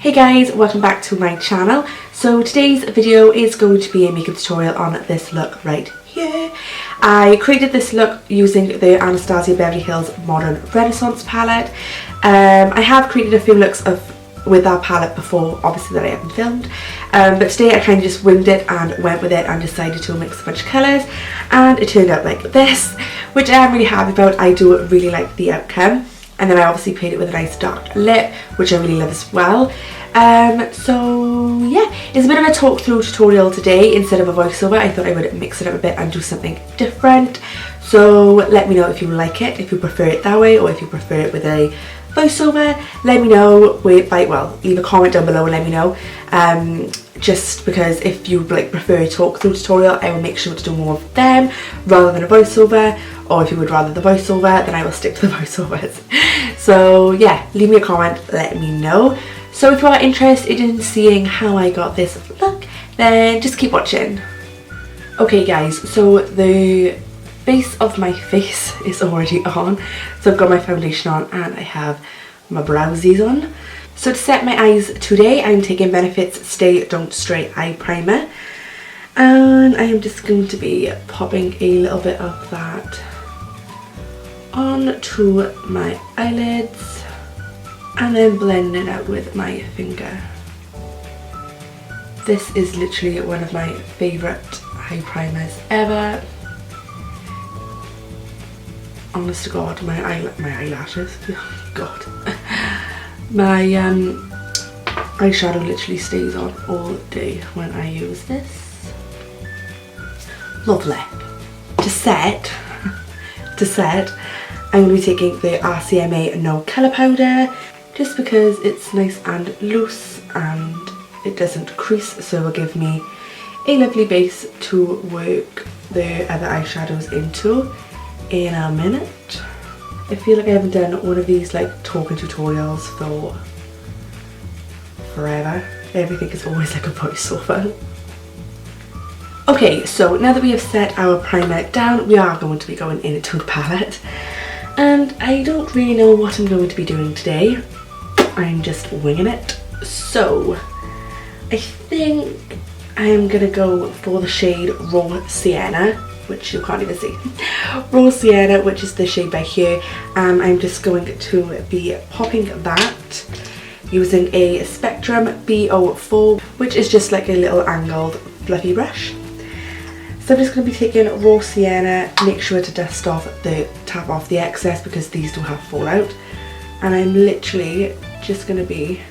Hey guys, welcome back to my channel. So today's video is going to be a makeup tutorial on this look right here. I created this look using the Anastasia Beverly Hills Modern Renaissance palette. I have created a few looks with that palette before, obviously, that I haven't filmed. But today I kind of just winged it and went with it and decided to mix a bunch of colours, and it turned out like this, which I'm really happy about. I do really like the outcome. And then I obviously paid it with a nice dark lip, which I really love as well. So yeah, it's a bit of a talk through tutorial today instead of a voiceover. I thought I would mix it up a bit and do something different. So let me know if you like it, if you prefer it that way, or if you prefer it with a voiceover. Let me know, leave a comment down below and let me know. Just because if you prefer a talk through tutorial, I will make sure to do more of them rather than a voiceover, or if you would rather the voiceover, then I will stick to the voiceovers. So yeah, leave me a comment, let me know. So if you are interested in seeing how I got this look, then just keep watching. Okay guys, so the base of my face is already on. So I've got my foundation on and I have my browsies on. So to set my eyes today, I'm taking Benefit's Stay Don't Stray Eye Primer. And I am just going to be popping a little bit of that onto my eyelids and then blending it out with my finger. This is literally one of my favourite eye primers ever. Honest to God, my eyelashes, oh God. My eyeshadow literally stays on all day when I use this. Lovely. To set, I'm going to be taking the RCMA No Colour Powder, just because it's nice and loose and it doesn't crease, so it will give me a lovely base to work the other eyeshadows into in a minute. I feel like I haven't done one of these talking tutorials for forever. Everything is always like a voiceover. Okay, so now that we have set our primer down, we are going to be going into the palette. And I don't really know what I'm going to be doing today. I'm just winging it. So I think I'm gonna go for the shade Raw Sienna, which you can't even see. Raw Sienna, which is the shade by here. I'm just going to be popping that using a Spectrum B04, which is just like a little angled fluffy brush. So I'm just going to be taking Raw Sienna, make sure to tap off the excess because these do have fallout. And I'm literally just going to be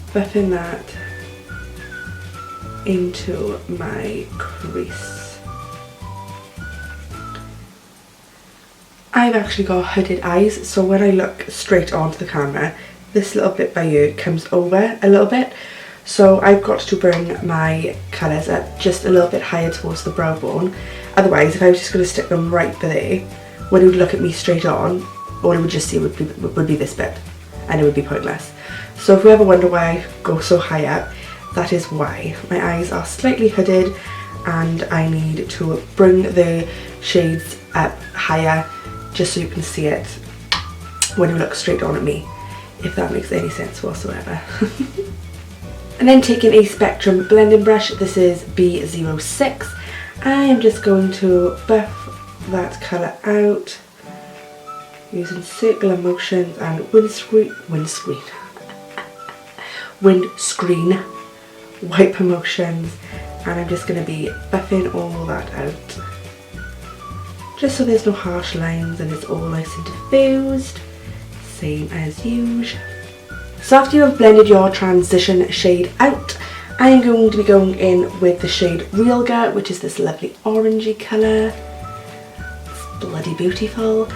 buffing that into my crease. I've actually got hooded eyes, so when I look straight onto the camera, this little bit by here comes over a little bit. So I've got to bring my colours up just a little bit higher towards the brow bone. Otherwise, if I was just going to stick them right there, when you would look at me straight on, all you would just see would be this bit, and it would be pointless. So if you ever wonder why I go so high up, that is why. My eyes are slightly hooded and I need to bring the shades up higher just so you can see it when you look straight on at me, if that makes any sense whatsoever. And then taking a Spectrum blending brush, this is B06, I am just going to buff that colour out using circular motions and windscreen wiper motions, and I'm just going to be buffing all that out just so there's no harsh lines and it's all nice and diffused, same as usual. So after you have blended your transition shade out, I am going to be going in with the shade REALGAR, which is this lovely orangey colour. It's bloody beautiful.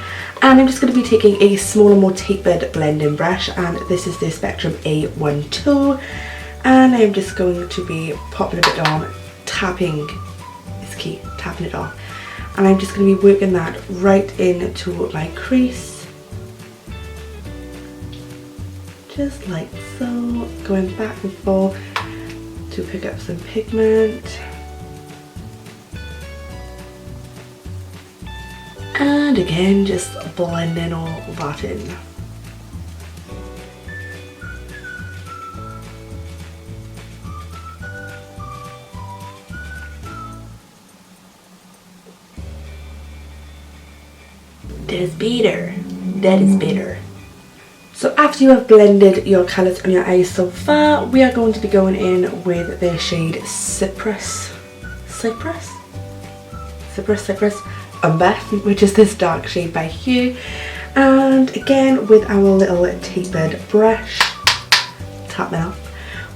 And I'm just going to be taking a smaller, more tapered blending brush, and this is the Spectrum A12. And I'm just going to be popping a bit on, tapping is key, tapping it off. And I'm just going to be working that right into my crease. Just like so, going back and forth to pick up some pigment. And again, just blending all that in. is better. That is better. So after you have blended your colours on your eyes so far, we are going to be going in with the shade CYPRUS, Umber, which is this dark shade by here. And again, with our little tapered brush, tap that,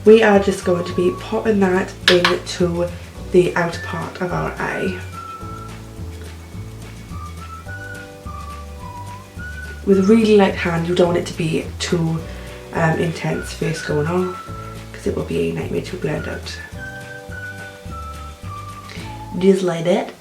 we are just going to be popping that into the outer part of our eye. With a really light hand, you don't want it to be too intense first going off, because it will be a nightmare to blend out. Just like that.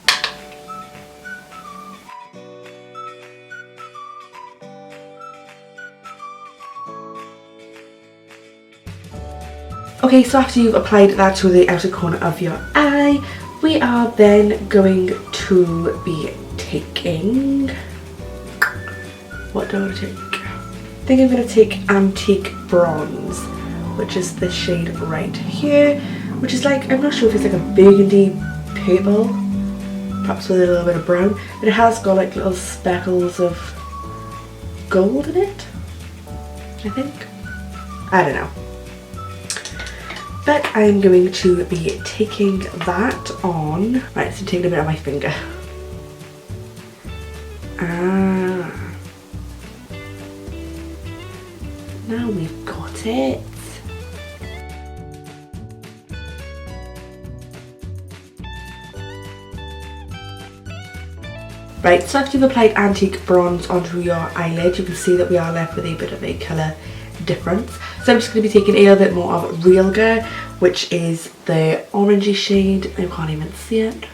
Okay, so after you've applied that to the outer corner of your eye, we are then going to be taking... What do I want to take? I think I'm going to take Antique Bronze, which is this shade right here, which is like, I'm not sure if it's like a burgundy purple, perhaps with a little bit of brown, but it has got like little speckles of gold in it, I think. I don't know. But I'm going to be taking that on. Right, so taking a bit on my finger. Now we've got it. Right, so after you've applied Antique Bronze onto your eyelid, you can see that we are left with a bit of a colour difference. So I'm just going to be taking a little bit more of REALGAR, which is the orangey shade. I can't even see it.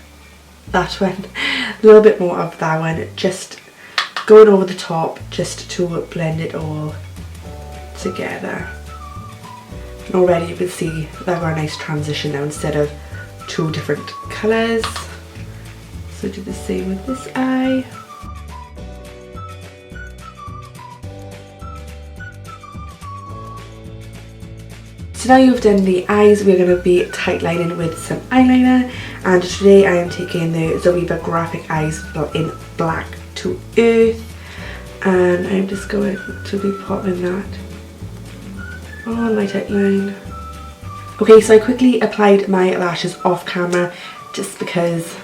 That one. A little bit more of that one. Just going over the top just to blend it all together. And already you can see that got a nice transition now instead of two different colours. So do the same with this eye. So now you've done the eyes, we're going to be tight lining with some eyeliner, and today I am taking the Zoeva Graphic Eyes in Black to Earth, and I'm just going to be popping that on my tight line. Okay, so I quickly applied my lashes off camera just because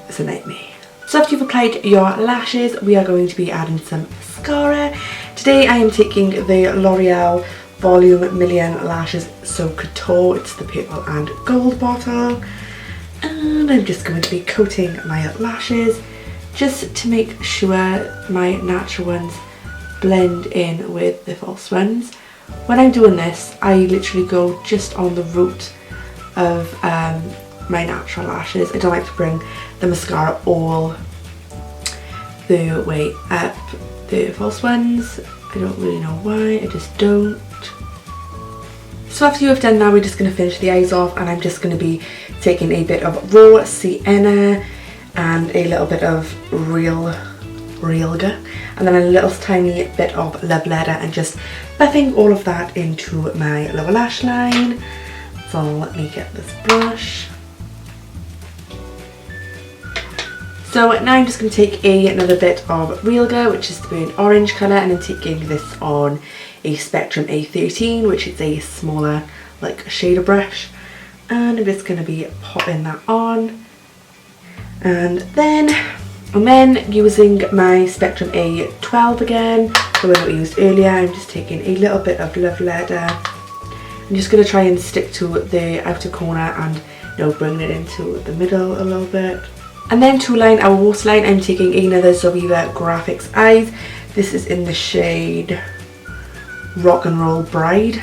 it's a nightmare. So after you've applied your lashes, we are going to be adding some mascara. Today I am taking the Loreal Volume Million Lashes So Couture. It's the purple and gold bottle, and I'm just going to be coating my lashes just to make sure my natural ones blend in with the false ones. When I'm doing this, I literally go just on the root of my natural lashes. I don't like to bring the mascara all the way up the false ones. I don't really know why, I just don't. So after you have done that, we're just going to finish the eyes off, and I'm just going to be taking a bit of raw sienna and a little bit of REALGAR, and then a little tiny bit of love letter, and just buffing all of that into my lower lash line. So let me get this brush. So now I'm just going to take another bit of REALGAR, which is the burnt orange colour, and I'm taking this on a Spectrum A13, which is a smaller like shader brush, and I'm just going to be popping that on, and then using my Spectrum A12 again, the one that we used earlier, I'm just taking a little bit of love letter. I'm just going to try and stick to the outer corner and, you know, bring it into the middle a little bit. And then to line our waterline, I'm taking another Zoeva Graphics Eyes. This is in the shade Rock and Roll Bride.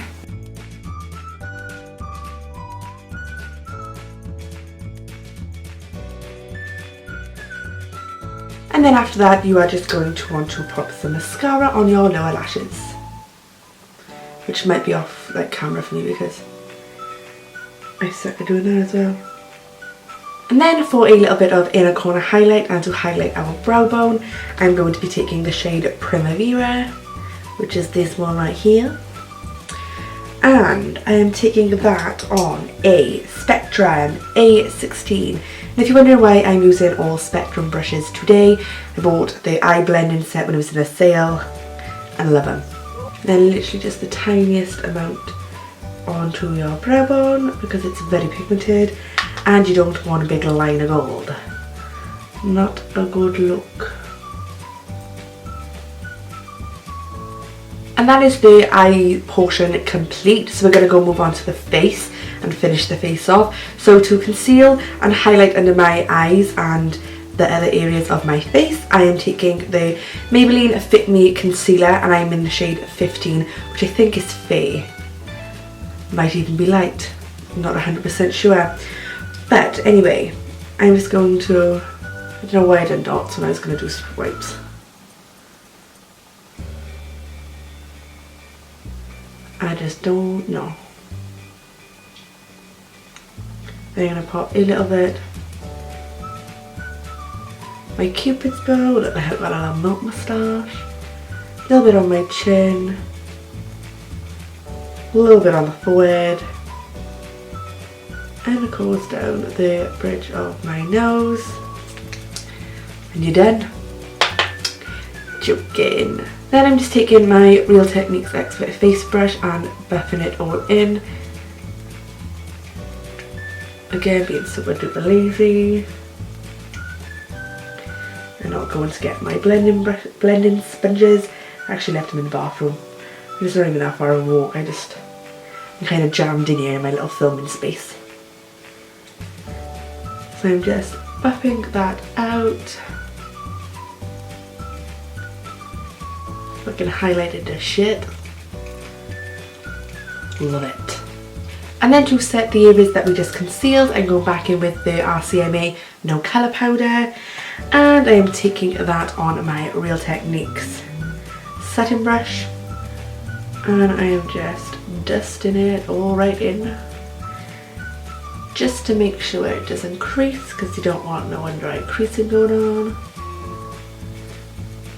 And then after that, you are just going to want to pop some mascara on your lower lashes, which might be off like camera for me because I suck at doing that as well. And then for a little bit of inner corner highlight and to highlight our brow bone, I'm going to be taking the shade Primavera, which is this one right here. And I am taking that on a Spectrum A16. And if you're wondering why I'm using all Spectrum brushes today, I bought the eye blending set when it was in a sale and I love them. Then literally just the tiniest amount onto your brow bone because it's very pigmented and you don't want a big line of gold. Not a good look. And that is the eye portion complete, so we're going to go move on to the face and finish the face off. So to conceal and highlight under my eyes and the other areas of my face, I am taking the Maybelline Fit Me Concealer and I'm in the shade 15, which I think is fair. Might even be light, I'm not 100% sure. But anyway, I'm just going to, I don't know why I did dots when I was going to do swipes. I just don't know. Then I'm going to pop a little bit my Cupid's bow, look like I've got a little milk moustache, a little bit on my chin, a little bit on the forehead, and of course down the bridge of my nose, and you're done. Joking. Then I'm just taking my Real Techniques Expert face brush and buffing it all in. Again, being super duper lazy. I'm not going to get my blending sponges. I actually left them in the bathroom. I'm just not even that far of a walk. I'm kind of jammed in here in my little filming space. So I'm just buffing that out. Fucking highlighted the shit. Love it. And then to set the areas that we just concealed, I'm going back in with the RCMA No Colour Powder. And I am taking that on my Real Techniques setting brush. And I am just dusting it all right in. Just to make sure it doesn't crease, because you don't want no under eye creasing going on.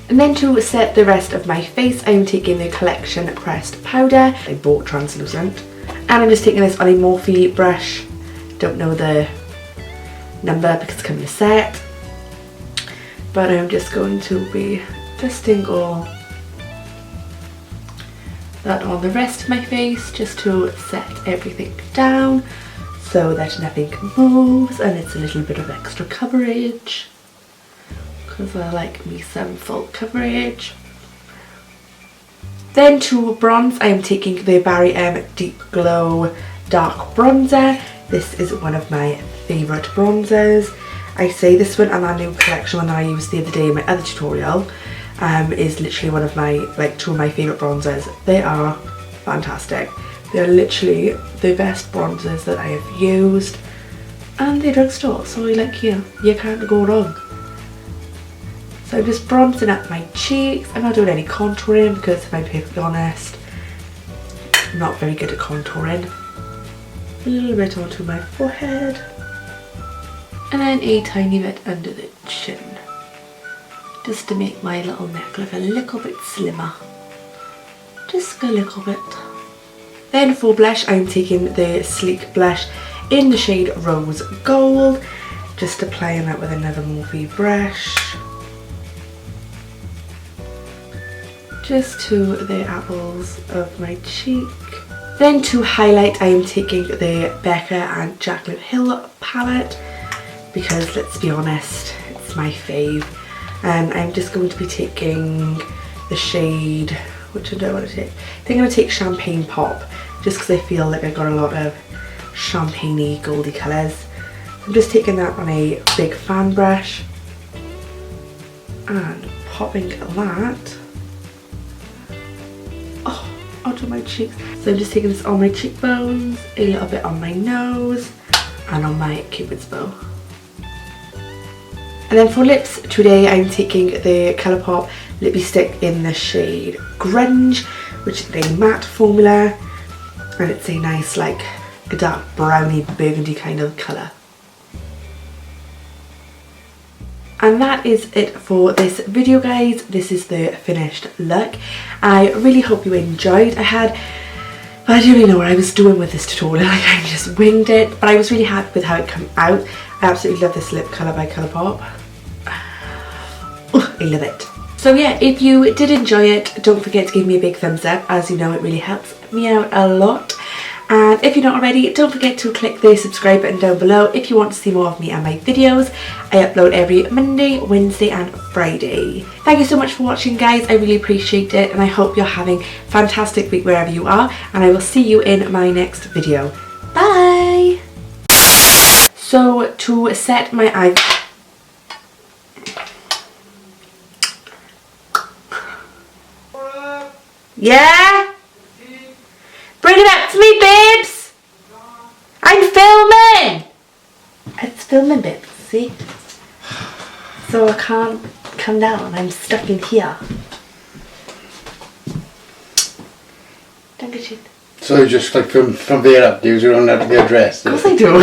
And then to set the rest of my face, I'm taking the Collection Pressed Powder. I bought translucent. And I'm just taking this on a Morphe brush. Don't know the number because it's coming in a set. But I'm just going to be dusting all that on the rest of my face just to set everything down so that nothing moves and it's a little bit of extra coverage. Because I like me some full coverage. Then to bronze, I am taking the Barry M Deep Glow Dark Bronzer. This is one of my favourite bronzers. I say this one and our new collection one that I used the other day in my other tutorial is literally one of my, like, two of my favourite bronzers. They are fantastic. They're literally the best bronzers that I have used. And they're drugstore, so like, you can't go wrong. So I'm just bronzing up my cheeks. I'm not doing any contouring because, if I'm perfectly honest, I'm not very good at contouring. A little bit onto my forehead. And then a tiny bit under the chin. Just to make my little neck look a little bit slimmer. Just a little bit. Then for blush, I'm taking the Sleek blush in the shade Rose Gold. Just applying that with another Morphe brush. Just to the apples of my cheek. Then to highlight, I am taking the Becca and Jaclyn Hill palette because, let's be honest, it's my fave. And I'm just going to be taking the shade, which I don't want to take. I think I'm going to take Champagne Pop just because I feel like I got a lot of champagne-y goldy colours. I'm just taking that on a big fan brush and popping that onto my cheeks. So I'm just taking this on my cheekbones, a little bit on my nose, and on my Cupid's bow. And then for lips, today I'm taking the Colourpop Lippie Stick in the shade Grunge, which is a matte formula, and it's a nice, like, a dark browny burgundy kind of colour. And that is it for this video, guys. This is the finished look. I really hope you enjoyed. I didn't really know what I was doing with this tutorial. Like, I just winged it, but I was really happy with how it came out. I absolutely love this lip colour by Colourpop. I love it. So yeah, if you did enjoy it, don't forget to give me a big thumbs up, as you know it really helps me out a lot. And if you're not already, don't forget to click the subscribe button down below if you want to see more of me and my videos. I upload every Monday, Wednesday and Friday. Thank you so much for watching, guys. I really appreciate it, and I hope you're having a fantastic week wherever you are, and I will see you in my next video. Bye! So to set my eye... Yeah? Bring it up to me, babes! I'm filming! It's filming, babes, see? So I can't come down, I'm stuck in here. Dankeschön. So you just like from there up, do you don't have the address? Of course I do.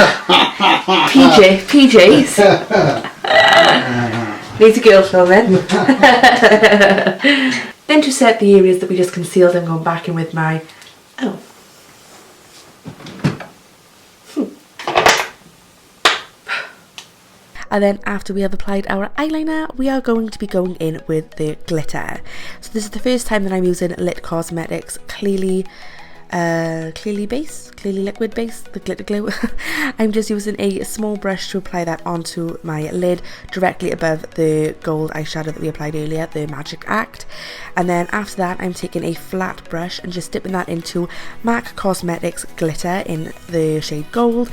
PJs. Needs a girl filming. Then to set the areas that we just concealed, I'm going back in with my... Oh. And then after we have applied our eyeliner, we are going to be going in with the glitter. So this is the first time that I'm using Lit Cosmetics Clearly liquid base, the glitter glue. I'm just using a small brush to apply that onto my lid directly above the gold eyeshadow that we applied earlier, the Magic Act. And then after that, I'm taking a flat brush and just dipping that into MAC Cosmetics glitter in the shade gold.